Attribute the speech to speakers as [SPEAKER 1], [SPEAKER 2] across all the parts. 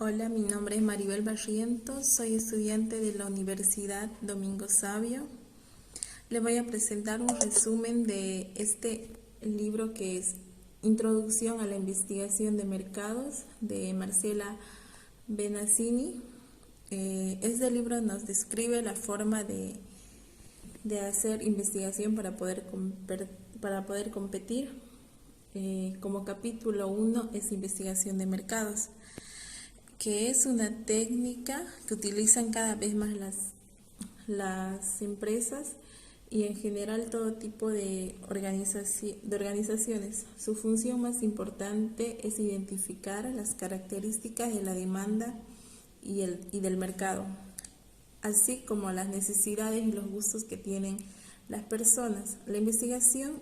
[SPEAKER 1] Hola, mi nombre es Maribel Barrientos, soy estudiante de la Universidad Domingo Savio. Le voy a presentar un resumen de este libro que es Introducción a la Investigación de Mercados de Marcela Benazzini. Este libro nos describe la forma de hacer investigación para poder competir. Como capítulo 1 es investigación de mercados, que es una técnica que utilizan cada vez más las empresas y en general todo tipo de organizaciones. Su función más importante es identificar las características de la demanda y del mercado, así como las necesidades y los gustos que tienen las personas. La investigación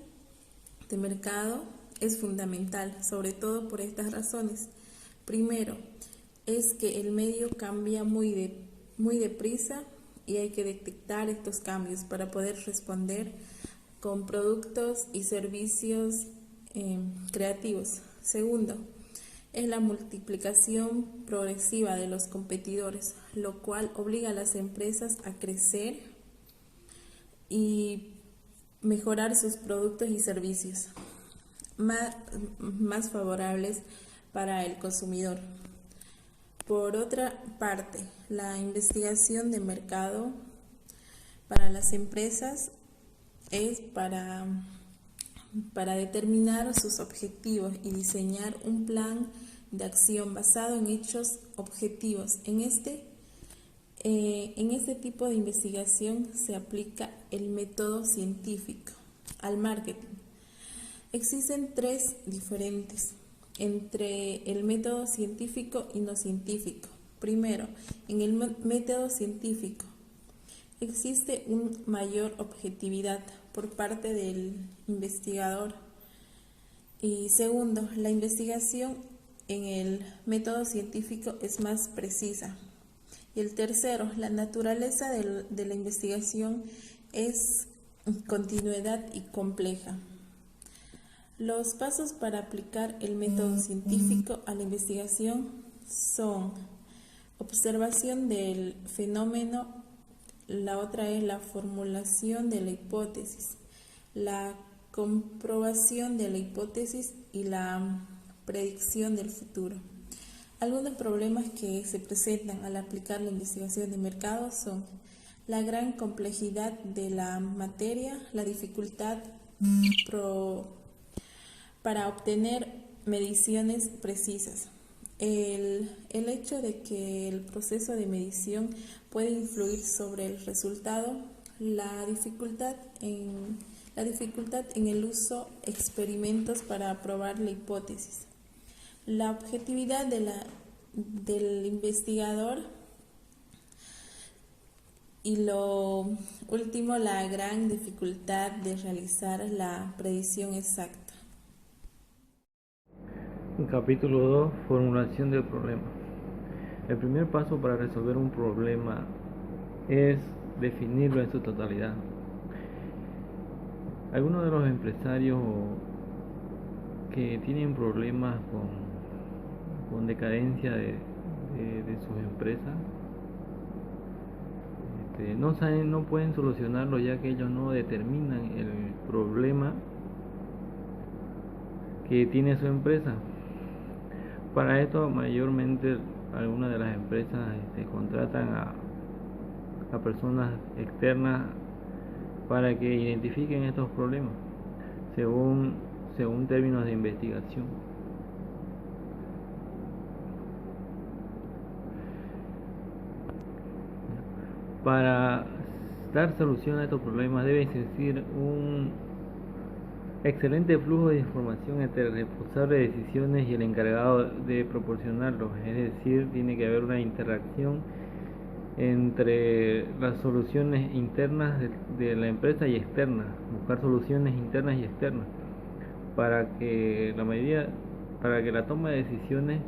[SPEAKER 1] de mercado es fundamental, sobre todo por estas razones. Primero, es que el medio cambia muy deprisa y hay que detectar estos cambios para poder responder con productos y servicios creativos. Segundo, es la multiplicación progresiva de los competidores, lo cual obliga a las empresas a crecer y mejorar sus productos y servicios más favorables para el consumidor. Por otra parte, la investigación de mercado para las empresas es para determinar sus objetivos y diseñar un plan de acción basado en hechos objetivos. En este tipo de investigación se aplica el método científico al marketing. Existen tres diferentes entre el método científico y no científico. Primero, en el método científico existe una mayor objetividad por parte del investigador. Y segundo, la investigación en el método científico es más precisa. Y el tercero, la naturaleza de la investigación es continuidad y compleja. Los pasos para aplicar el método científico a la investigación son observación del fenómeno, la otra es la formulación de la hipótesis, la comprobación de la hipótesis y la predicción del futuro. Algunos problemas que se presentan al aplicar la investigación de mercado son la gran complejidad de la materia, la dificultad para obtener mediciones precisas. El hecho de que el proceso de medición puede influir sobre el resultado, la dificultad en el uso de experimentos para probar la hipótesis, la objetividad del investigador y lo último, la gran dificultad de realizar la predicción exacta.
[SPEAKER 2] Capítulo 2. Formulación del problema. El primer paso para resolver un problema es definirlo en su totalidad. Algunos de los empresarios que tienen problemas con decadencia de sus empresas no pueden solucionarlo, ya que ellos no determinan el problema que tiene su empresa. Para esto, mayormente algunas de las empresas contratan a personas externas para que identifiquen estos problemas según términos de investigación. Para dar solución a estos problemas debe existir un excelente flujo de información entre el responsable de decisiones y el encargado de proporcionarlos, es decir, tiene que haber una interacción entre las soluciones internas de la empresa y externas, buscar soluciones internas y externas para que la toma de decisiones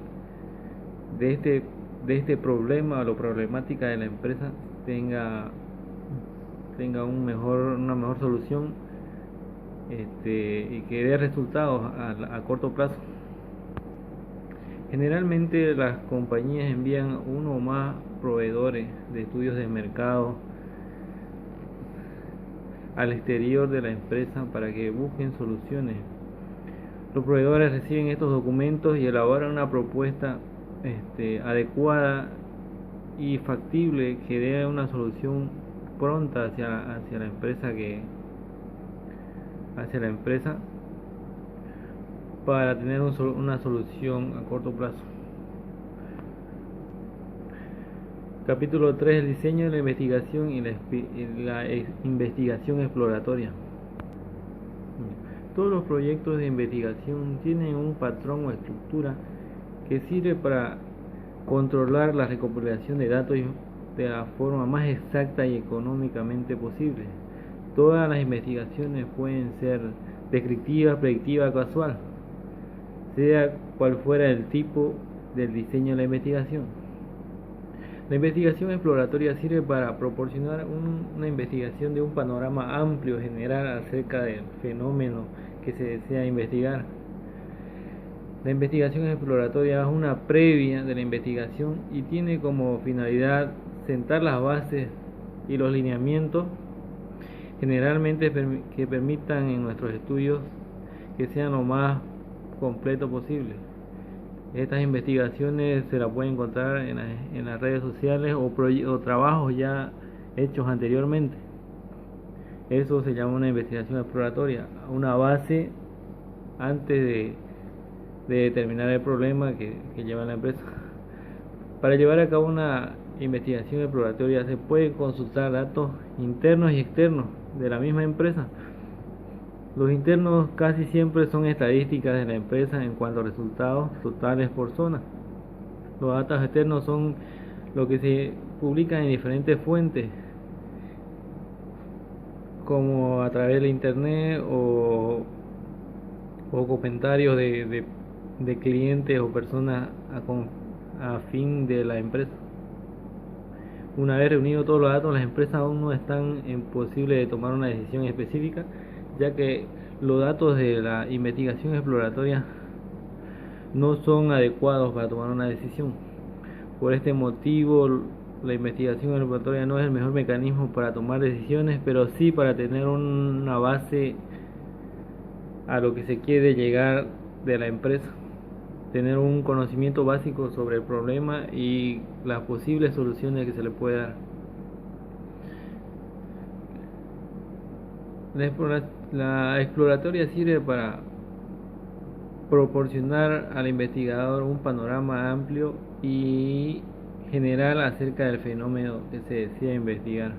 [SPEAKER 2] de este problema o la problemática de la empresa tenga una mejor solución y que dé resultados a corto plazo. Generalmente las compañías envían uno o más proveedores de estudios de mercado al exterior de la empresa para que busquen soluciones. Los proveedores reciben estos documentos y elaboran una propuesta adecuada y factible que dé una solución pronta hacia la empresa para tener una solución a corto plazo. Capítulo 3: el diseño de la investigación y la investigación exploratoria. Todos los proyectos de investigación tienen un patrón o estructura que sirve para controlar la recopilación de datos de la forma más exacta y económicamente posible. Todas las investigaciones pueden ser descriptivas, predictivas o casual, sea cual fuera el tipo del diseño de la investigación. La investigación exploratoria sirve para proporcionar una investigación de un panorama amplio general acerca del fenómeno que se desea investigar. La investigación exploratoria es una previa de la investigación y tiene como finalidad sentar las bases y los lineamientos generalmente que permitan en nuestros estudios que sean lo más completo posible. Estas investigaciones se las puede encontrar en las redes sociales o trabajos ya hechos anteriormente. Eso se llama una investigación exploratoria, una base antes de determinar el problema que lleva la empresa. Para llevar a cabo una investigación exploratoria se puede consultar datos internos y externos de la misma empresa. Los internos casi siempre son estadísticas de la empresa en cuanto a resultados totales por zona. Los datos externos son lo que se publica en diferentes fuentes, como a través de internet o comentarios de clientes o personas a fin de la empresa. Una vez reunidos todos los datos, las empresas aún no están en posible de tomar una decisión específica, ya que los datos de la investigación exploratoria no son adecuados para tomar una decisión. Por este motivo, la investigación exploratoria no es el mejor mecanismo para tomar decisiones, pero sí para tener una base a lo que se quiere llegar de la empresa, tener un conocimiento básico sobre el problema y las posibles soluciones que se le puede dar. La exploratoria sirve para proporcionar al investigador un panorama amplio y general acerca del fenómeno que se desea investigar.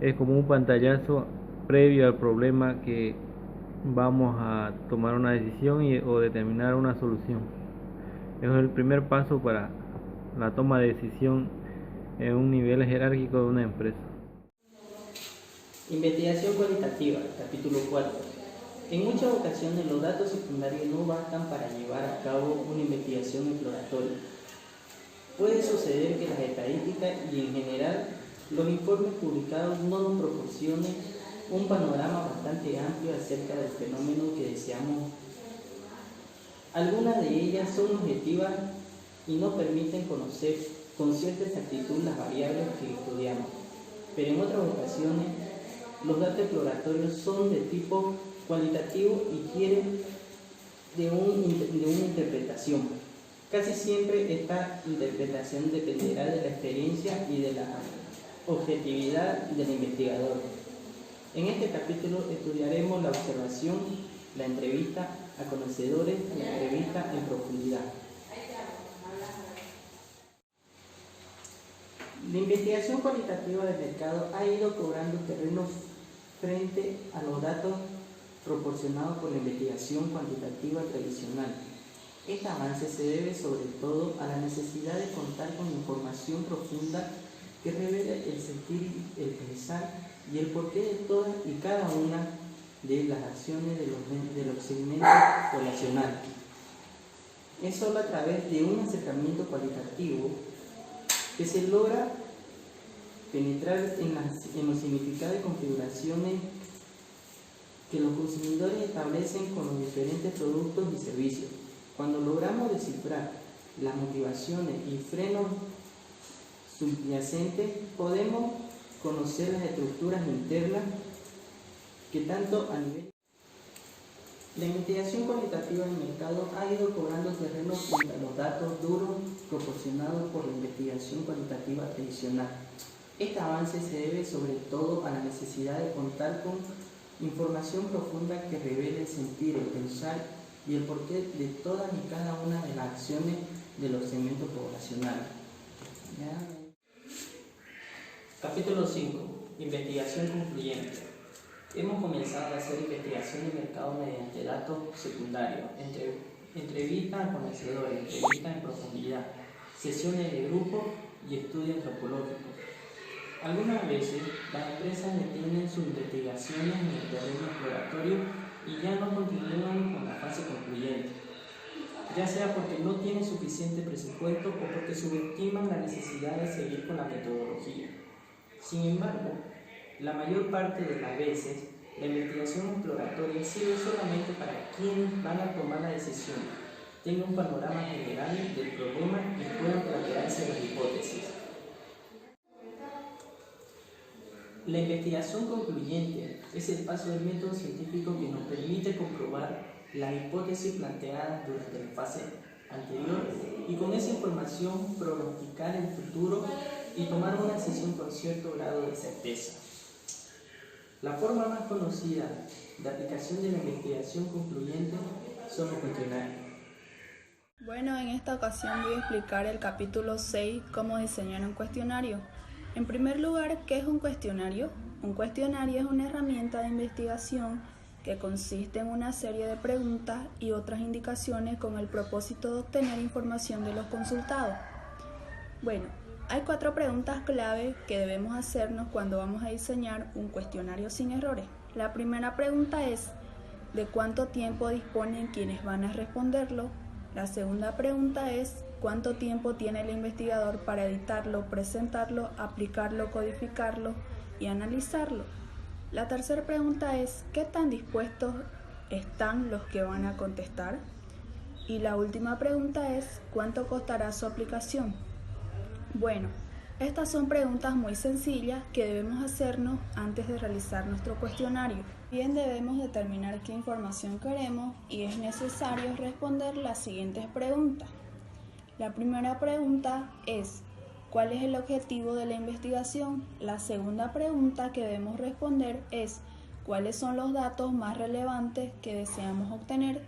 [SPEAKER 2] Es como un pantallazo previo al problema que vamos a tomar una decisión o determinar una solución. Es el primer paso para la toma de decisión en un nivel jerárquico de una empresa.
[SPEAKER 3] Investigación cualitativa, capítulo 4. En muchas ocasiones los datos secundarios no bastan para llevar a cabo una investigación exploratoria. Puede suceder que las estadísticas y en general los informes publicados no nos proporcionen un panorama bastante amplio acerca del fenómeno que deseamos. Algunas de ellas son objetivas y nos permiten conocer con cierta exactitud las variables que estudiamos, pero en otras ocasiones los datos exploratorios son de tipo cualitativo y quieren de una interpretación. Casi siempre esta interpretación dependerá de la experiencia y de la objetividad del investigador. En este capítulo estudiaremos la observación, la entrevista a conocedores y la entrevista en profundidad. La investigación cualitativa del mercado ha ido cobrando terreno frente a los datos proporcionados por la investigación cuantitativa tradicional. Este avance se debe sobre todo a la necesidad de contar con información profunda que revele el sentir, el pensar y el porqué de todas y cada una de las acciones de los segmentos poblacionales. Es solo a través de un acercamiento cualitativo que se logra penetrar en los significados y configuraciones que los consumidores establecen con los diferentes productos y servicios. Cuando logramos descifrar las motivaciones y frenos subyacentes, podemos conocer las estructuras internas que tanto a nivel... La investigación cualitativa del mercado ha ido cobrando terreno frente a los datos duros proporcionados por la investigación cualitativa tradicional. Este avance se debe sobre todo a la necesidad de contar con información profunda que revele el sentir, el pensar y el porqué de todas y cada una de las acciones de los segmentos poblacionales. Capítulo 5. Investigación concluyente. Hemos comenzado a hacer investigación de mercado mediante datos secundarios, entrevistas a conocedores, entrevistas en profundidad, sesiones de grupo y estudios antropológicos. Algunas veces las empresas detienen sus investigaciones en el terreno exploratorio y ya no continúan con la fase concluyente, ya sea porque no tienen suficiente presupuesto o porque subestiman la necesidad de seguir con la metodología. Sin embargo, la mayor parte de las veces, la investigación exploratoria sirve solamente para quienes van a tomar la decisión, tengan un panorama general del problema y puedan plantearse las hipótesis. La investigación concluyente es el paso del método científico que nos permite comprobar las hipótesis planteadas durante la fase anterior y con esa información pronosticar el futuro y tomar una decisión con cierto grado de certeza. La forma más conocida de aplicación de la investigación concluyente son los cuestionarios.
[SPEAKER 4] Bueno, en esta ocasión voy a explicar el capítulo 6, cómo diseñar un cuestionario. En primer lugar, ¿qué es un cuestionario? Un cuestionario es una herramienta de investigación que consiste en una serie de preguntas y otras indicaciones con el propósito de obtener información de los consultados. Bueno, hay 4 preguntas clave que debemos hacernos cuando vamos a diseñar un cuestionario sin errores. La primera pregunta es, ¿de cuánto tiempo disponen quienes van a responderlo? La segunda pregunta es, ¿cuánto tiempo tiene el investigador para editarlo, presentarlo, aplicarlo, codificarlo y analizarlo? La tercera pregunta es, ¿qué tan dispuestos están los que van a contestar? Y la última pregunta es, ¿cuánto costará su aplicación? Bueno, estas son preguntas muy sencillas que debemos hacernos antes de realizar nuestro cuestionario. Bien, debemos determinar qué información queremos y es necesario responder las siguientes preguntas. La primera pregunta es, ¿cuál es el objetivo de la investigación? La segunda pregunta que debemos responder es, ¿cuáles son los datos más relevantes que deseamos obtener?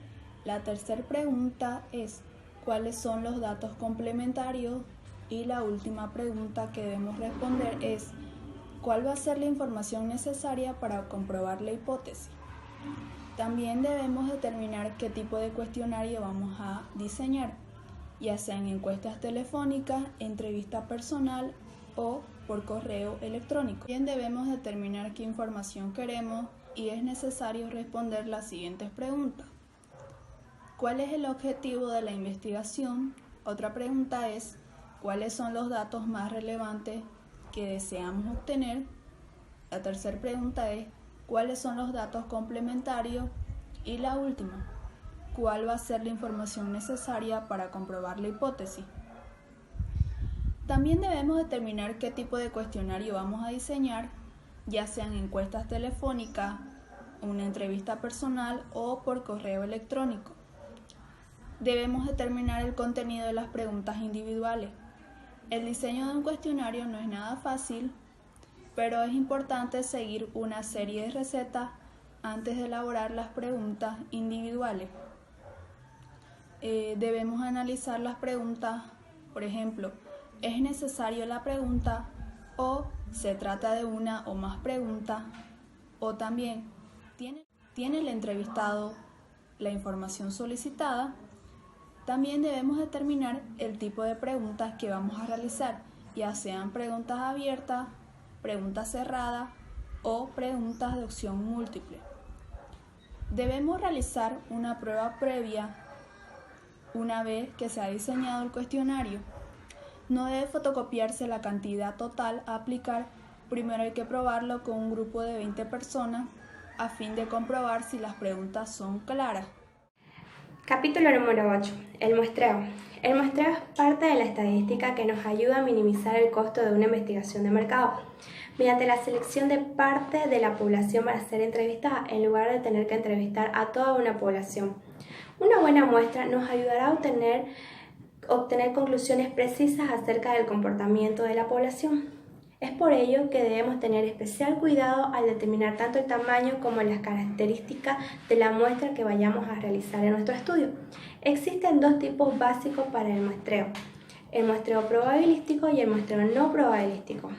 [SPEAKER 4] La tercera pregunta es, ¿cuáles son los datos complementarios? Y la última pregunta que debemos responder es, ¿cuál va a ser la información necesaria para comprobar la hipótesis? También debemos determinar qué tipo de cuestionario vamos a diseñar, ya sea en encuestas telefónicas, entrevista personal o por correo electrónico. También debemos determinar qué información queremos y es necesario responder las siguientes preguntas. ¿Cuál es el objetivo de la investigación? Otra pregunta es, ¿cuáles son los datos más relevantes que deseamos obtener? La tercera pregunta es, ¿cuáles son los datos complementarios? Y la última, ¿cuál va a ser la información necesaria para comprobar la hipótesis? También debemos determinar qué tipo de cuestionario vamos a diseñar, ya sean encuestas telefónicas, una entrevista personal o por correo electrónico. Debemos determinar el contenido de las preguntas individuales. El diseño de un cuestionario no es nada fácil, pero es importante seguir una serie de recetas antes de elaborar las preguntas individuales. Debemos analizar las preguntas, por ejemplo, ¿es necesario la pregunta? O ¿se trata de una o más preguntas? O también, ¿tiene el entrevistado la información solicitada? También debemos determinar el tipo de preguntas que vamos a realizar, ya sean preguntas abiertas, preguntas cerradas o preguntas de opción múltiple. Debemos realizar una prueba previa una vez que se ha diseñado el cuestionario. No debe fotocopiarse la cantidad total a aplicar, primero hay que probarlo con un grupo de 20 personas a fin de comprobar si las preguntas son claras.
[SPEAKER 5] Capítulo número 8. El muestreo. El muestreo es parte de la estadística que nos ayuda a minimizar el costo de una investigación de mercado, mediante la selección de parte de la población para ser entrevistada, en lugar de tener que entrevistar a toda una población. Una buena muestra nos ayudará a obtener conclusiones precisas acerca del comportamiento de la población. Es por ello que debemos tener especial cuidado al determinar tanto el tamaño como las características de la muestra que vayamos a realizar en nuestro estudio. Existen dos tipos básicos para el muestreo probabilístico y el muestreo no probabilístico.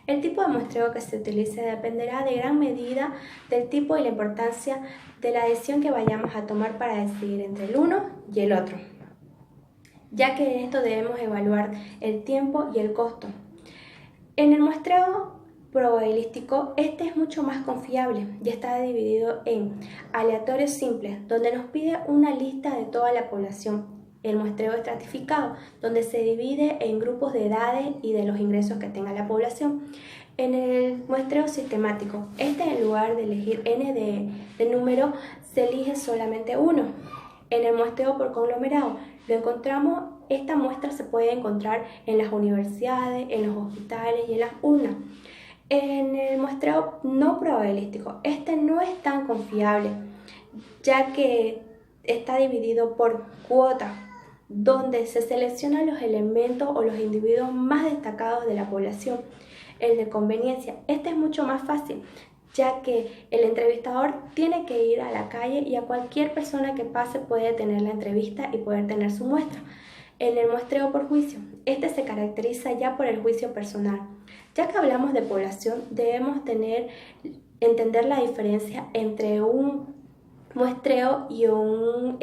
[SPEAKER 5] El tipo de muestreo que se utilice dependerá de gran medida del tipo y la importancia de la decisión que vayamos a tomar para decidir entre el uno y el otro, ya que en esto debemos evaluar el tiempo y el costo. En el muestreo probabilístico, este es mucho más confiable y está dividido en aleatorios simples, donde nos pide una lista de toda la población. El muestreo estratificado, donde se divide en grupos de edades y de los ingresos que tenga la población. En el muestreo sistemático, en lugar de elegir n de número, se elige solamente uno. En el muestreo por conglomerado, esta muestra se puede encontrar en las universidades, en los hospitales y en las urnas. En el muestreo no probabilístico, no es tan confiable, ya que está dividido por cuotas, donde se seleccionan los elementos o los individuos más destacados de la población. El de conveniencia, es mucho más fácil, ya que el entrevistador tiene que ir a la calle y a cualquier persona que pase puede tener la entrevista y poder tener su muestra. En el muestreo por juicio, se caracteriza ya por el juicio personal. Ya que hablamos de población, debemos entender la diferencia entre un muestreo y un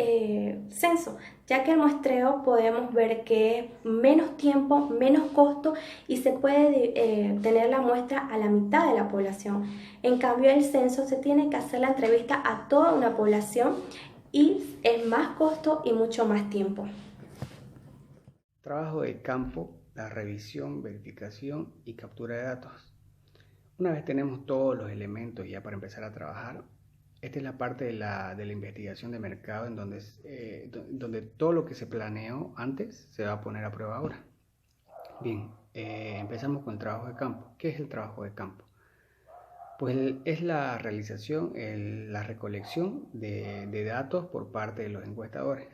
[SPEAKER 5] censo, ya que el muestreo podemos ver que es menos tiempo, menos costo y se puede tener la muestra a la mitad de la población. En cambio, el censo se tiene que hacer la entrevista a toda una población y es más costo y mucho más tiempo.
[SPEAKER 6] Trabajo de campo, la revisión, verificación y captura de datos. Una vez tenemos todos los elementos ya para empezar a trabajar, esta es la parte de la investigación de mercado en donde todo lo que se planeó antes se va a poner a prueba ahora. Bien, empezamos con el trabajo de campo. ¿Qué es el trabajo de campo? Pues es la realización, la recolección de datos por parte de los encuestadores.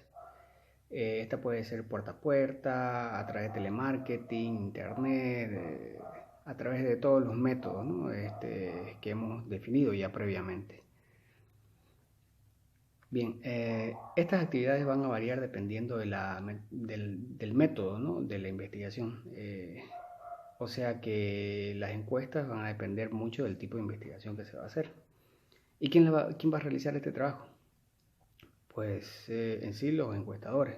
[SPEAKER 6] Esta puede ser puerta a puerta, a través de telemarketing, internet, a través de todos los métodos, ¿no? Que hemos definido ya previamente. Bien, estas actividades van a variar dependiendo del método, ¿no? De la investigación. O sea que las encuestas van a depender mucho del tipo de investigación que se va a hacer. ¿Y quién va a realizar este trabajo? Pues en sí los encuestadores.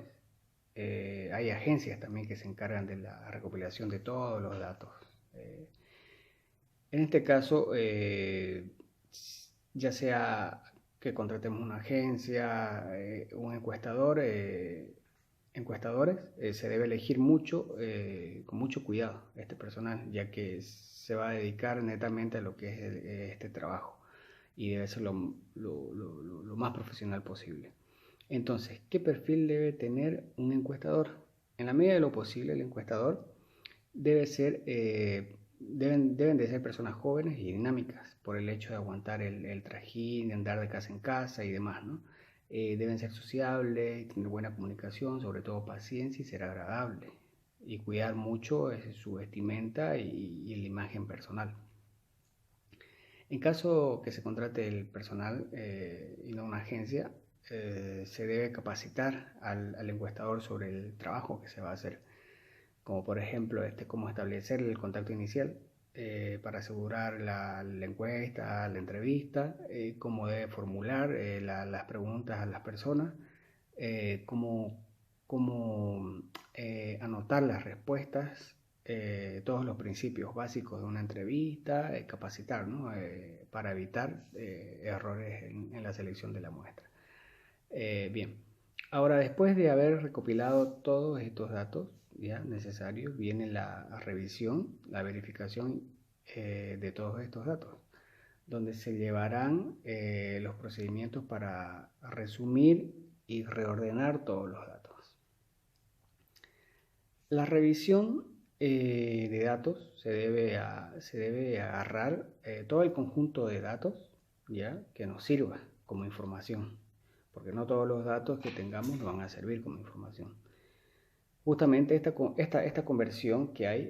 [SPEAKER 6] Hay agencias también que se encargan de la recopilación de todos los datos. En este caso, ya sea que contratemos una agencia, un encuestador, encuestadores, se debe elegir con mucho cuidado este personal, ya que se va a dedicar netamente a lo que es este trabajo y debe ser lo más profesional posible. Entonces, ¿qué perfil debe tener un encuestador? En la medida de lo posible, el encuestador deben de ser personas jóvenes y dinámicas por el hecho de aguantar el trajín, de andar de casa en casa y demás, ¿no? Deben ser sociables, tener buena comunicación, sobre todo paciencia y ser agradable y cuidar mucho su vestimenta y la imagen personal. En caso que se contrate el personal y no una agencia, se debe capacitar al encuestador sobre el trabajo que se va a hacer, como por ejemplo cómo establecer el contacto inicial para asegurar la encuesta, la entrevista, cómo debe formular las preguntas a las personas, cómo anotar las respuestas, todos los principios básicos de una entrevista, capacitar, ¿no? Para evitar errores en la selección de la muestra. Bien, ahora después de haber recopilado todos estos datos ya necesarios, viene la revisión, la verificación de todos estos datos, donde se llevarán los procedimientos para resumir y reordenar todos los datos. La revisión de datos se debe agarrar todo el conjunto de datos, ¿ya?, que nos sirva como información, porque no todos los datos que tengamos nos van a servir como información. Justamente esta conversión que hay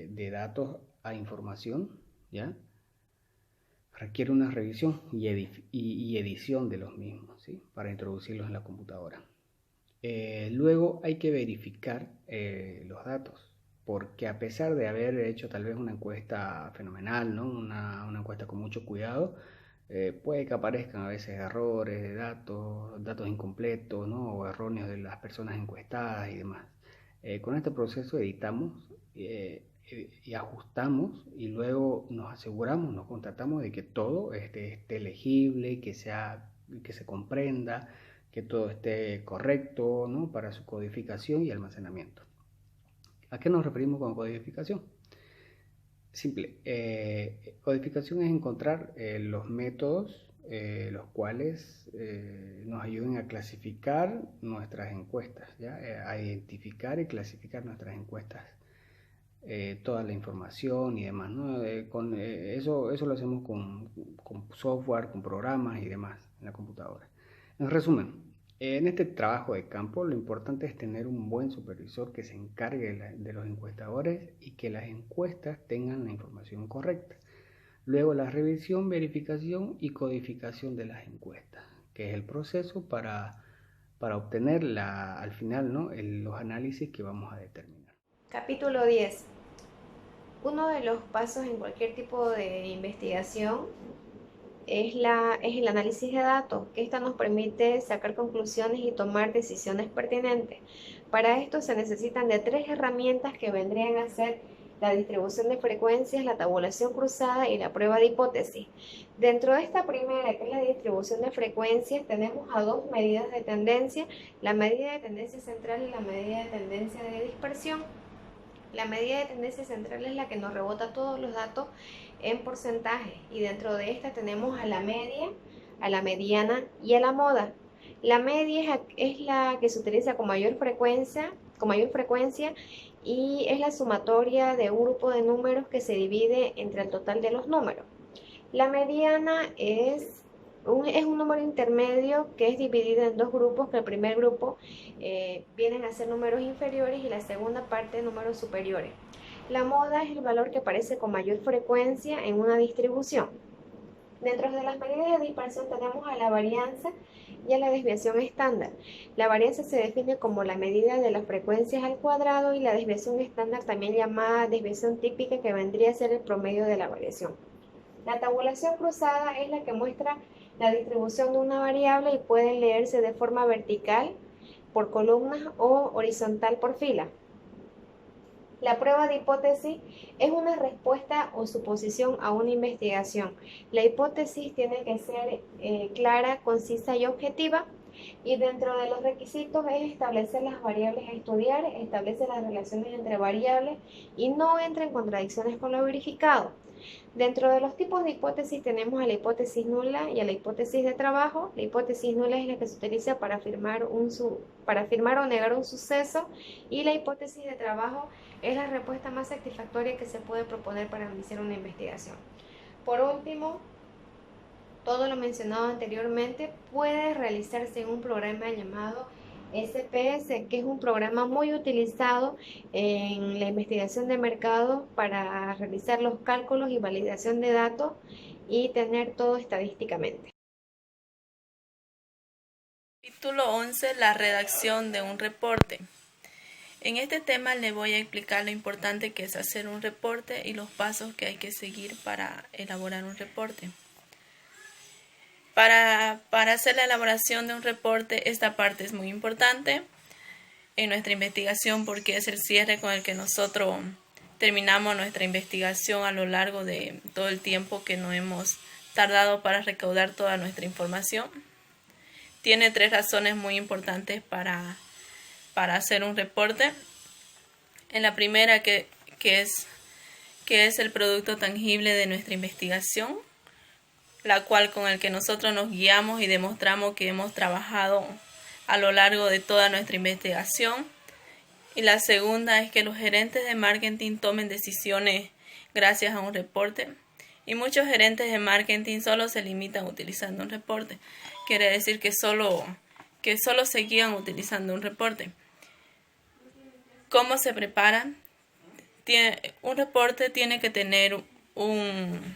[SPEAKER 6] de datos a información, ¿ya?, requiere una revisión y edición de los mismos, ¿sí?, para introducirlos en la computadora. Luego hay que verificar los datos, porque a pesar de haber hecho tal vez una encuesta fenomenal, ¿no?, una encuesta con mucho cuidado, puede que aparezcan a veces errores de datos incompletos, ¿no?, o erróneos de las personas encuestadas y demás. Con este proceso editamos y ajustamos, y luego nos aseguramos, nos constatamos de que todo esté legible, que se comprenda, que todo esté correcto, ¿no?, para su codificación y almacenamiento. ¿A qué nos referimos con codificación? Simple. Codificación es encontrar los métodos los cuales nos ayuden a clasificar nuestras encuestas, ¿ya?, a identificar y clasificar nuestras encuestas, toda la información y demás, ¿no? Eso lo hacemos con software, con programas y demás en la computadora. En resumen, en este trabajo de campo lo importante es tener un buen supervisor que se encargue de los encuestadores y que las encuestas tengan la información correcta. Luego la revisión, verificación y codificación de las encuestas, que es el proceso para obtener al final, ¿no?, los análisis que vamos a determinar.
[SPEAKER 5] Capítulo 10. Uno de los pasos en cualquier tipo de investigación es el análisis de datos, que esta nos permite sacar conclusiones y tomar decisiones pertinentes. Para esto se necesitan de 3 herramientas que vendrían a ser la distribución de frecuencias, la tabulación cruzada y la prueba de hipótesis. Dentro de esta primera, que es la distribución de frecuencias, tenemos a 2 medidas de tendencia, la medida de tendencia central y la medida de tendencia de dispersión. La medida de tendencia central es la que nos rebota todos los datos en porcentaje, y dentro de esta tenemos a la media, a la mediana y a la moda. La media es la que se utiliza con mayor frecuencia y es la sumatoria de un grupo de números que se divide entre el total de los números. La mediana es un número intermedio que es dividido en 2 grupos, que el primer grupo vienen a ser números inferiores y la segunda parte números superiores. La moda es el valor que aparece con mayor frecuencia en una distribución. Dentro de las medidas de dispersión tenemos a la varianza y a la desviación estándar. La varianza se define como la medida de las frecuencias al cuadrado, y la desviación estándar, también llamada desviación típica, que vendría a ser el promedio de la variación. La tabulación cruzada es la que muestra la distribución de una variable y puede leerse de forma vertical por columnas o horizontal por fila. La prueba de hipótesis es una respuesta o suposición a una investigación. La hipótesis tiene que ser clara, concisa y objetiva, y dentro de los requisitos es establecer las variables a estudiar, establece las relaciones entre variables y no entra en contradicciones con lo verificado. Dentro de los tipos de hipótesis tenemos a la hipótesis nula y a la hipótesis de trabajo. La hipótesis nula es la que se utiliza para afirmar o negar un suceso, y la hipótesis de trabajo es la respuesta más satisfactoria que se puede proponer para iniciar una investigación. Por último, todo lo mencionado anteriormente puede realizarse en un programa llamado SPS, que es un programa muy utilizado en la investigación de mercado para realizar los cálculos y validación de datos y tener todo estadísticamente.
[SPEAKER 1] Capítulo 11. La redacción de un reporte. En este tema le voy a explicar lo importante que es hacer un reporte y los pasos que hay que seguir para elaborar un reporte. Para hacer la elaboración de un reporte, esta parte es muy importante en nuestra investigación, porque es el cierre con el que nosotros terminamos nuestra investigación a lo largo de todo el tiempo que nos hemos tardado para recaudar toda nuestra información. Tiene 3 razones muy importantes para hacer un reporte. En la primera, que es el producto tangible de nuestra investigación, la cual con el que nosotros nos guiamos y demostramos que hemos trabajado a lo largo de toda nuestra investigación. Y la segunda es que los gerentes de marketing tomen decisiones gracias a un reporte. Y muchos gerentes de marketing solo se limitan utilizando un reporte. Quiere decir que solo se guían utilizando un reporte. ¿Cómo se prepara? Un reporte tiene que tener un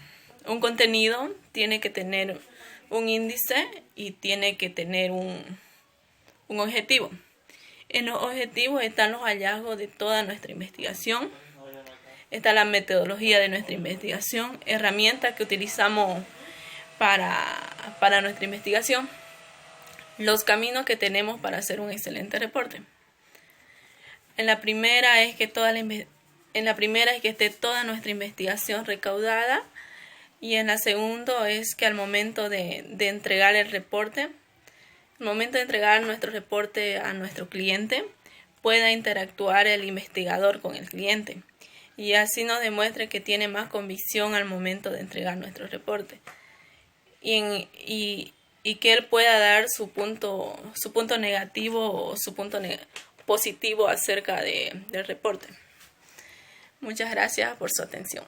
[SPEAKER 1] contenido, tiene que tener un índice y tiene que tener un objetivo. En los objetivos están los hallazgos de toda nuestra investigación. Está la metodología de nuestra investigación, herramientas que utilizamos para nuestra investigación, los caminos que tenemos para hacer un excelente reporte. En la primera es que esté toda nuestra investigación recaudada, y en la segunda es que al momento de entregar el reporte, al momento de entregar nuestro reporte a nuestro cliente, pueda interactuar el investigador con el cliente y así nos demuestre que tiene más convicción al momento de entregar nuestro reporte y que él pueda dar su punto negativo o su punto positivo acerca del reporte. Muchas gracias por su atención.